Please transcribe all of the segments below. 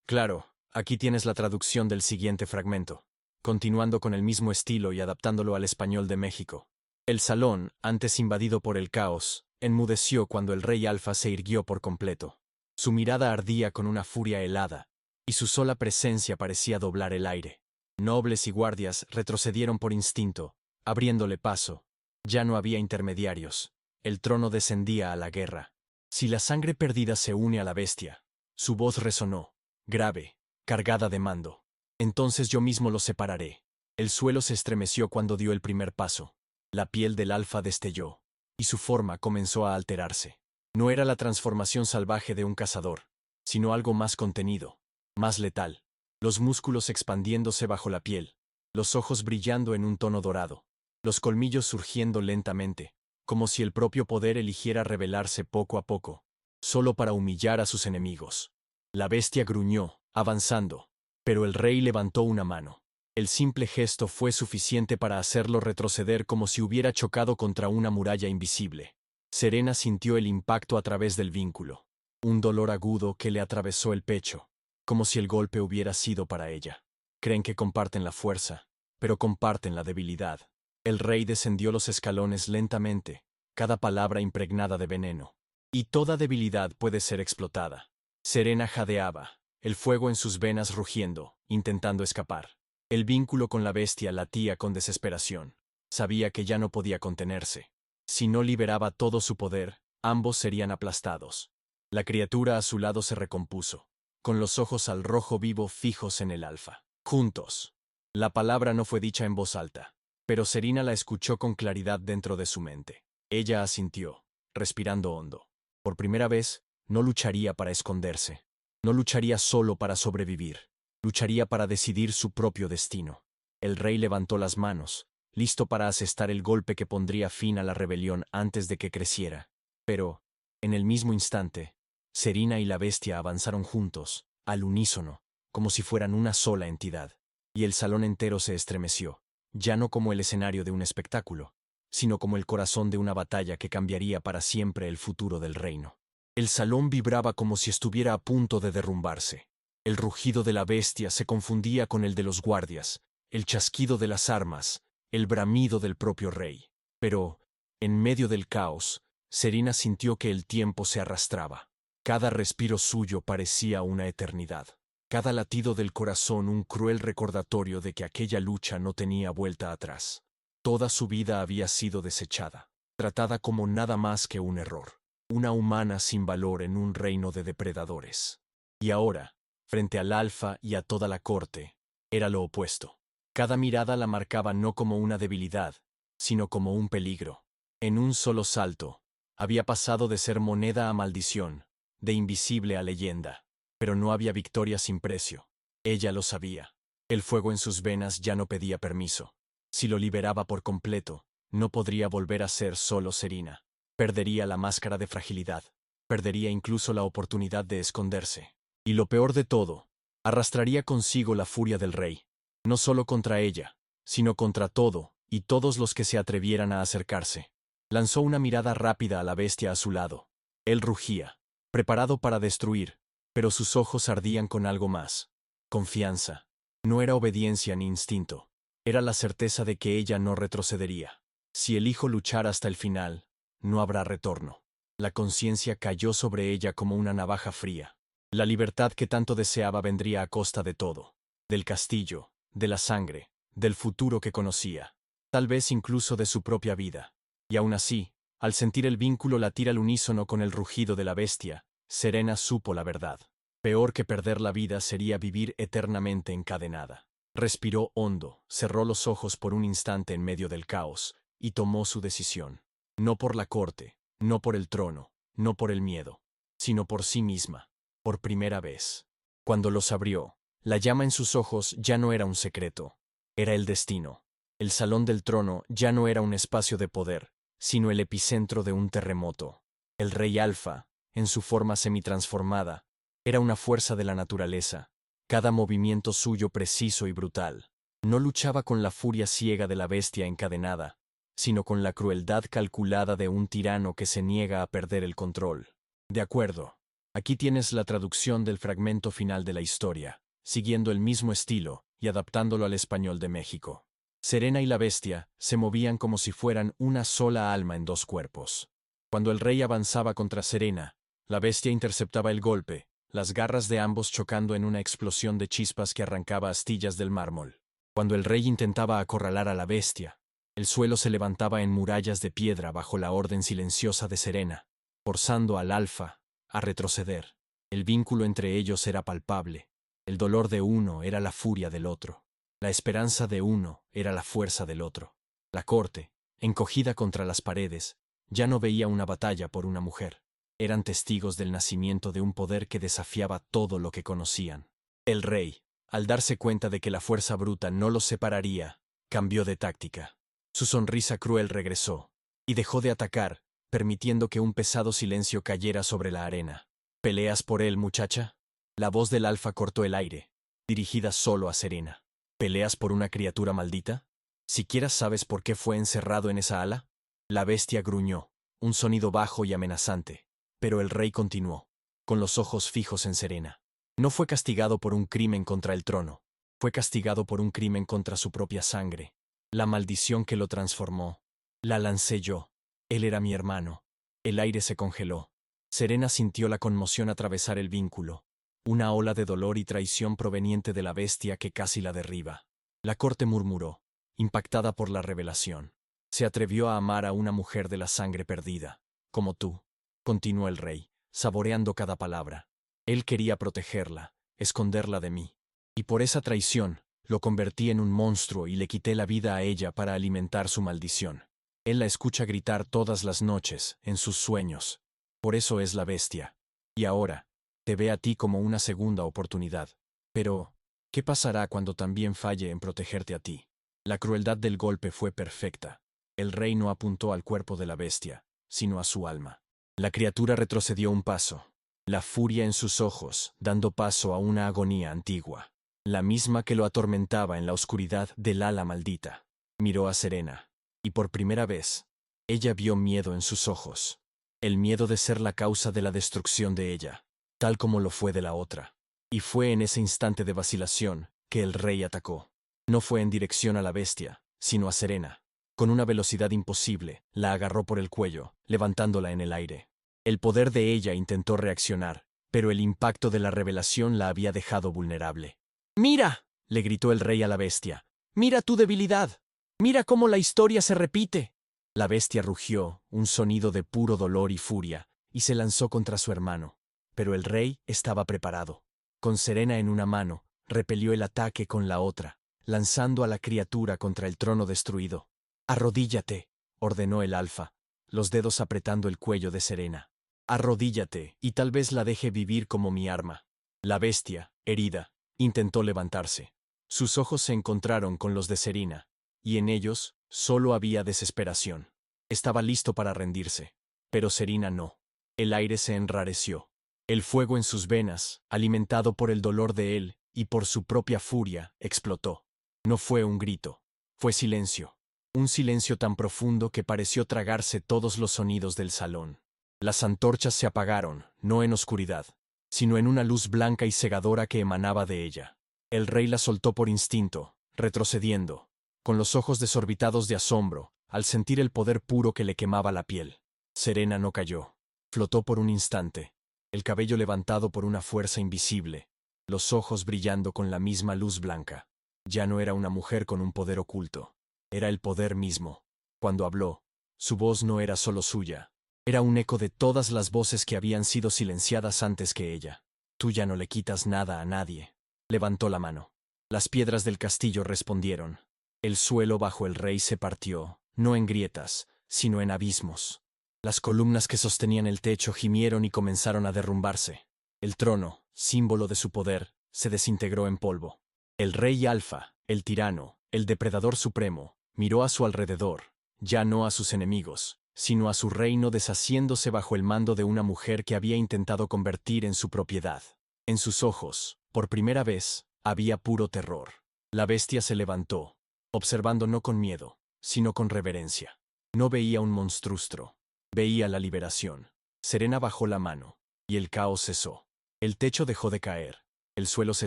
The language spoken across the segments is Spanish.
Claro, aquí tienes la traducción del siguiente fragmento, continuando con el mismo estilo y adaptándolo al español de México. El salón, antes invadido por el caos, enmudeció cuando el rey Alfa se irguió por completo. Su mirada ardía con una furia helada, y su sola presencia parecía doblar el aire. Nobles y guardias retrocedieron por instinto, abriéndole paso. Ya no había intermediarios. El trono descendía a la guerra. Si la sangre perdida se une a la bestia, su voz resonó, grave, cargada de mando. Entonces yo mismo los separaré. El suelo se estremeció cuando dio el primer paso. La piel del Alfa destelló, y su forma comenzó a alterarse. No era la transformación salvaje de un cazador, sino algo más contenido, más letal. Los músculos expandiéndose bajo la piel, los ojos brillando en un tono dorado, los colmillos surgiendo lentamente, como si el propio poder eligiera revelarse poco a poco, solo para humillar a sus enemigos. La bestia gruñó, avanzando, pero el rey levantó una mano. El simple gesto fue suficiente para hacerlo retroceder como si hubiera chocado contra una muralla invisible. Serena sintió el impacto a través del vínculo, un dolor agudo que le atravesó el pecho, como si el golpe hubiera sido para ella. Creen que comparten la fuerza, pero comparten la debilidad. El rey descendió los escalones lentamente, cada palabra impregnada de veneno. Y toda debilidad puede ser explotada. Serena jadeaba, el fuego en sus venas rugiendo, intentando escapar. El vínculo con la bestia latía con desesperación. Sabía que ya no podía contenerse. Si no liberaba todo su poder, ambos serían aplastados. La criatura a su lado se recompuso, con los ojos al rojo vivo fijos en el Alfa. Juntos. La palabra no fue dicha en voz alta, pero Serena la escuchó con claridad dentro de su mente. Ella asintió, respirando hondo. Por primera vez, no lucharía para esconderse. No lucharía solo para sobrevivir. Lucharía para decidir su propio destino. El rey levantó las manos, listo para asestar el golpe que pondría fin a la rebelión antes de que creciera. Pero, en el mismo instante, Serena y la bestia avanzaron juntos, al unísono, como si fueran una sola entidad. Y el salón entero se estremeció, ya no como el escenario de un espectáculo, sino como el corazón de una batalla que cambiaría para siempre el futuro del reino. El salón vibraba como si estuviera a punto de derrumbarse. El rugido de la bestia se confundía con el de los guardias, el chasquido de las armas, el bramido del propio rey. Pero, en medio del caos, Serena sintió que el tiempo se arrastraba. Cada respiro suyo parecía una eternidad. Cada latido del corazón un cruel recordatorio de que aquella lucha no tenía vuelta atrás. Toda su vida había sido desechada, tratada como nada más que un error, una humana sin valor en un reino de depredadores. Y ahora, frente al Alfa y a toda la corte, era lo opuesto. Cada mirada la marcaba no como una debilidad, sino como un peligro. En un solo salto, había pasado de ser moneda a maldición, de invisible a leyenda. Pero no había victoria sin precio. Ella lo sabía. El fuego en sus venas ya no pedía permiso. Si lo liberaba por completo, no podría volver a ser solo Serena. Perdería la máscara de fragilidad. Perdería incluso la oportunidad de esconderse. Y lo peor de todo, arrastraría consigo la furia del rey. No solo contra ella, sino contra todo y todos los que se atrevieran a acercarse. Lanzó una mirada rápida a la bestia a su lado. Él rugía, preparado para destruir, pero sus ojos ardían con algo más. Confianza. No era obediencia ni instinto. Era la certeza de que ella no retrocedería. Si elijo luchar hasta el final, no habrá retorno. La conciencia cayó sobre ella como una navaja fría. La libertad que tanto deseaba vendría a costa de todo. Del castillo, de la sangre, del futuro que conocía. Tal vez incluso de su propia vida. Y aún así, al sentir el vínculo latir al unísono con el rugido de la bestia, Serena supo la verdad. Peor que perder la vida sería vivir eternamente encadenada. Respiró hondo, cerró los ojos por un instante en medio del caos, y tomó su decisión. No por la corte, no por el trono, no por el miedo, sino por sí misma, por primera vez. Cuando los abrió, la llama en sus ojos ya no era un secreto, era el destino. El salón del trono ya no era un espacio de poder, sino el epicentro de un terremoto. El rey Alfa, en su forma semitransformada, era una fuerza de la naturaleza, cada movimiento suyo preciso y brutal. No luchaba con la furia ciega de la bestia encadenada, sino con la crueldad calculada de un tirano que se niega a perder el control. De acuerdo, Aquí tienes la traducción del fragmento final de la historia, siguiendo el mismo estilo y adaptándolo al español de México. Serena y la bestia se movían como si fueran una sola alma en dos cuerpos. Cuando el rey avanzaba contra Serena, la bestia interceptaba el golpe, las garras de ambos chocando en una explosión de chispas que arrancaba astillas del mármol. Cuando el rey intentaba acorralar a la bestia, el suelo se levantaba en murallas de piedra bajo la orden silenciosa de Serena, forzando al alfa a retroceder. El vínculo entre ellos era palpable. El dolor de uno era la furia del otro. La esperanza de uno era la fuerza del otro. La corte, encogida contra las paredes, ya no veía una batalla por una mujer. Eran testigos del nacimiento de un poder que desafiaba todo lo que conocían. El rey, al darse cuenta de que la fuerza bruta no los separaría, cambió de táctica. Su sonrisa cruel regresó, y dejó de atacar, permitiendo que un pesado silencio cayera sobre la arena. ¿Peleas por él, muchacha? La voz del alfa cortó el aire, dirigida solo a Serena. ¿Peleas por una criatura maldita? ¿Siquiera sabes por qué fue encerrado en esa ala? La bestia gruñó, un sonido bajo y amenazante, pero el rey continuó, con los ojos fijos en Serena. No fue castigado por un crimen contra el trono, fue castigado por un crimen contra su propia sangre. La maldición que lo transformó. La lancé yo. Él era mi hermano. El aire se congeló. Serena sintió la conmoción atravesar el vínculo, una ola de dolor y traición proveniente de la bestia que casi la derriba. La corte murmuró, impactada por la revelación. Se atrevió a amar a una mujer de la sangre perdida, como tú, continuó el rey, saboreando cada palabra. Él quería protegerla, esconderla de mí. Y por esa traición, lo convertí en un monstruo y le quité la vida a ella para alimentar su maldición. Él la escucha gritar todas las noches, en sus sueños. Por eso es la bestia. Y ahora, te ve a ti como una segunda oportunidad. Pero, ¿qué pasará cuando también falle en protegerte a ti? La crueldad del golpe fue perfecta. El rey no apuntó al cuerpo de la bestia, sino a su alma. La criatura retrocedió un paso, la furia en sus ojos, dando paso a una agonía antigua, la misma que lo atormentaba en la oscuridad del ala maldita. Miró a Serena, y por primera vez, ella vio miedo en sus ojos, el miedo de ser la causa de la destrucción de ella, tal como lo fue de la otra. Y fue en ese instante de vacilación que el rey atacó. No fue en dirección a la bestia, sino a Serena. Con una velocidad imposible, la agarró por el cuello, levantándola en el aire. El poder de ella intentó reaccionar, pero el impacto de la revelación la había dejado vulnerable. «¡Mira!», le gritó el rey a la bestia. «¡Mira tu debilidad! ¡Mira cómo la historia se repite!». La bestia rugió, un sonido de puro dolor y furia, y se lanzó contra su hermano. Pero el rey estaba preparado. Con Serena en una mano, repelió el ataque con la otra, lanzando a la criatura contra el trono destruido. «Arrodíllate», ordenó el alfa, los dedos apretando el cuello de Serena. «Arrodíllate, y tal vez la deje vivir como mi arma». La bestia, herida, intentó levantarse. Sus ojos se encontraron con los de Serena, y en ellos solo había desesperación. Estaba listo para rendirse, pero Serena no. El aire se enrareció. El fuego en sus venas, alimentado por el dolor de él y por su propia furia, explotó. No fue un grito, fue silencio. Un silencio tan profundo que pareció tragarse todos los sonidos del salón. Las antorchas se apagaron, no en oscuridad, sino en una luz blanca y cegadora que emanaba de ella. El rey la soltó por instinto, retrocediendo, con los ojos desorbitados de asombro, al sentir el poder puro que le quemaba la piel. Serena no cayó. Flotó por un instante, el cabello levantado por una fuerza invisible, los ojos brillando con la misma luz blanca. Ya no era una mujer con un poder oculto. Era el poder mismo. Cuando habló, su voz no era solo suya. Era un eco de todas las voces que habían sido silenciadas antes que ella. «Tú ya no le quitas nada a nadie». Levantó la mano. Las piedras del castillo respondieron. El suelo bajo el rey se partió, no en grietas, sino en abismos. Las columnas que sostenían el techo gimieron y comenzaron a derrumbarse. El trono, símbolo de su poder, se desintegró en polvo. El rey Alfa, el tirano, el depredador supremo, miró a su alrededor, ya no a sus enemigos, sino a su reino deshaciéndose bajo el mando de una mujer que había intentado convertir en su propiedad. En sus ojos, por primera vez, había puro terror. La bestia se levantó, observando no con miedo, sino con reverencia. No veía un monstruo, veía la liberación. Serena bajó la mano. y el caos cesó. El techo dejó de caer, el suelo se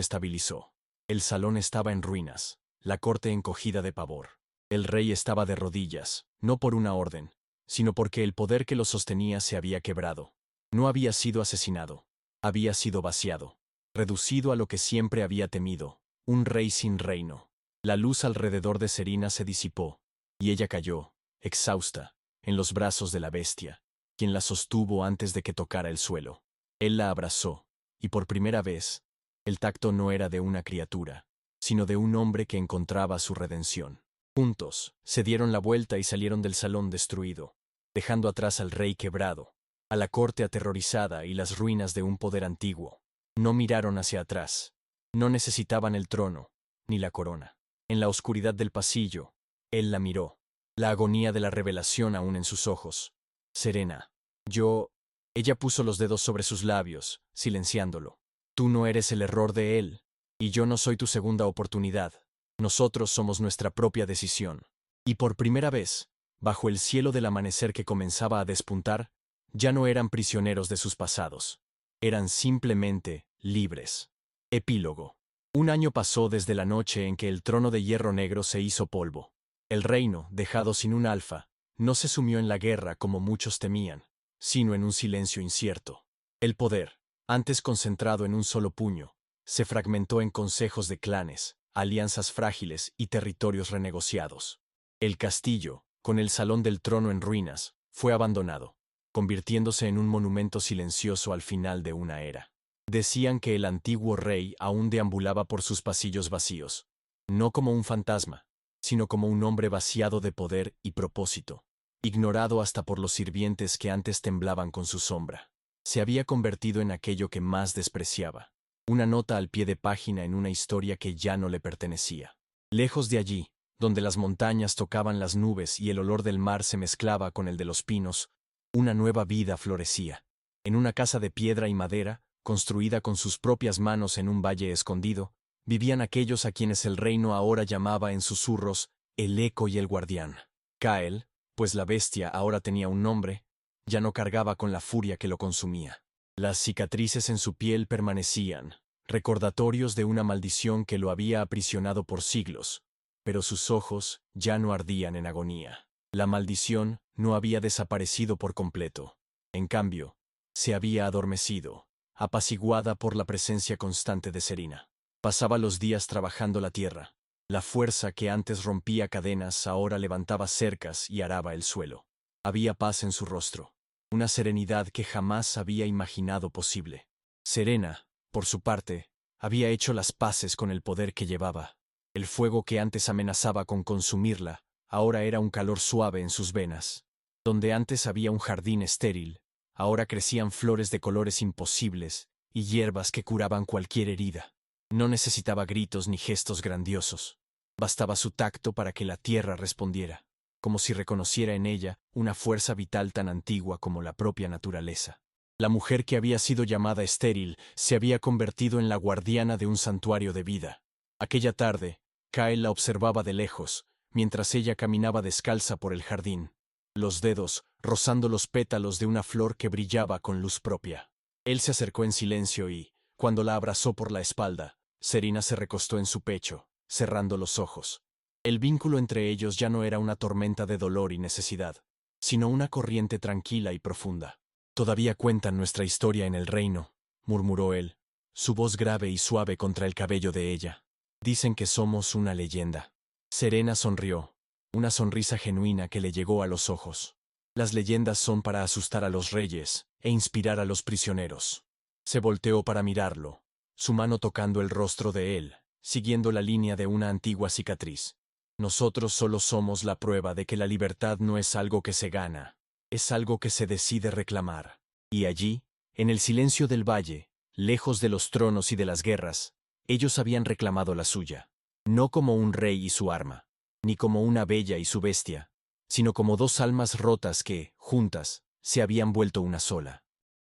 estabilizó. El salón estaba en ruinas, la corte encogida de pavor. El rey estaba de rodillas, no por una orden, sino porque el poder que lo sostenía se había quebrado. No había sido asesinado, había sido vaciado, reducido a lo que siempre había temido, un rey sin reino. La luz alrededor de Serena se disipó, y ella cayó, exhausta, en los brazos de la bestia, quien la sostuvo antes de que tocara el suelo. Él la abrazó, y por primera vez, el tacto no era de una criatura, sino de un hombre que encontraba su redención. Juntos, se dieron la vuelta y salieron del salón destruido, dejando atrás al rey quebrado, a la corte aterrorizada y las ruinas de un poder antiguo. No miraron hacia atrás. No necesitaban el trono, ni la corona. En la oscuridad del pasillo, él la miró, la agonía de la revelación aún en sus ojos. Serena. Yo... Ella puso los dedos sobre sus labios, silenciándolo. Tú no eres el error de él, y yo no soy tu segunda oportunidad. Nosotros somos nuestra propia decisión. Y por primera vez, bajo el cielo del amanecer que comenzaba a despuntar, ya no eran prisioneros de sus pasados. Eran simplemente libres. Epílogo. Un año pasó desde la noche en que el trono de hierro negro se hizo polvo. El reino, dejado sin un alfa, no se sumió en la guerra como muchos temían, sino en un silencio incierto. El poder, antes concentrado en un solo puño, se fragmentó en consejos de clanes, alianzas frágiles y territorios renegociados. El castillo, con el salón del trono en ruinas, fue abandonado, convirtiéndose en un monumento silencioso al final de una era. Decían que el antiguo rey aún deambulaba por sus pasillos vacíos, no como un fantasma, sino como un hombre vaciado de poder y propósito, ignorado hasta por los sirvientes que antes temblaban con su sombra. Se había convertido en aquello que más despreciaba, una nota al pie de página en una historia que ya no le pertenecía. Lejos de allí, donde las montañas tocaban las nubes y el olor del mar se mezclaba con el de los pinos, una nueva vida florecía. En una casa de piedra y madera, construida con sus propias manos en un valle escondido, vivían aquellos a quienes el reino ahora llamaba en susurros el eco y el guardián. Kael, pues la bestia ahora tenía un nombre, ya no cargaba con la furia que lo consumía. Las cicatrices en su piel permanecían, recordatorios de una maldición que lo había aprisionado por siglos, pero sus ojos ya no ardían en agonía. La maldición no había desaparecido por completo. En cambio, se había adormecido, apaciguada por la presencia constante de Serena. Pasaba los días trabajando la tierra. La fuerza que antes rompía cadenas ahora levantaba cercas y araba el suelo. Había paz en su rostro, una serenidad que jamás había imaginado posible. Serena, por su parte, había hecho las paces con el poder que llevaba. El fuego que antes amenazaba con consumirla, ahora era un calor suave en sus venas. Donde antes había un jardín estéril, ahora crecían flores de colores imposibles y hierbas que curaban cualquier herida. No necesitaba gritos ni gestos grandiosos. Bastaba su tacto para que la tierra respondiera, como si reconociera en ella una fuerza vital tan antigua como la propia naturaleza. La mujer que había sido llamada estéril se había convertido en la guardiana de un santuario de vida. Aquella tarde, Kael la observaba de lejos, mientras ella caminaba descalza por el jardín, los dedos rozando los pétalos de una flor que brillaba con luz propia. Él se acercó en silencio y, cuando la abrazó por la espalda, Serena se recostó en su pecho, cerrando los ojos. El vínculo entre ellos ya no era una tormenta de dolor y necesidad, sino una corriente tranquila y profunda. «Todavía cuentan nuestra historia en el reino», murmuró él, su voz grave y suave contra el cabello de ella. «Dicen que somos una leyenda». Serena sonrió, una sonrisa genuina que le llegó a los ojos. «Las leyendas son para asustar a los reyes e inspirar a los prisioneros». Se volteó para mirarlo, su mano tocando el rostro de él, siguiendo la línea de una antigua cicatriz. «Nosotros solo somos la prueba de que la libertad no es algo que se gana, es algo que se decide reclamar». Y allí, en el silencio del valle, lejos de los tronos y de las guerras, ellos habían reclamado la suya, no como un rey y su arma, ni como una bella y su bestia, sino como dos almas rotas que, juntas, se habían vuelto una sola.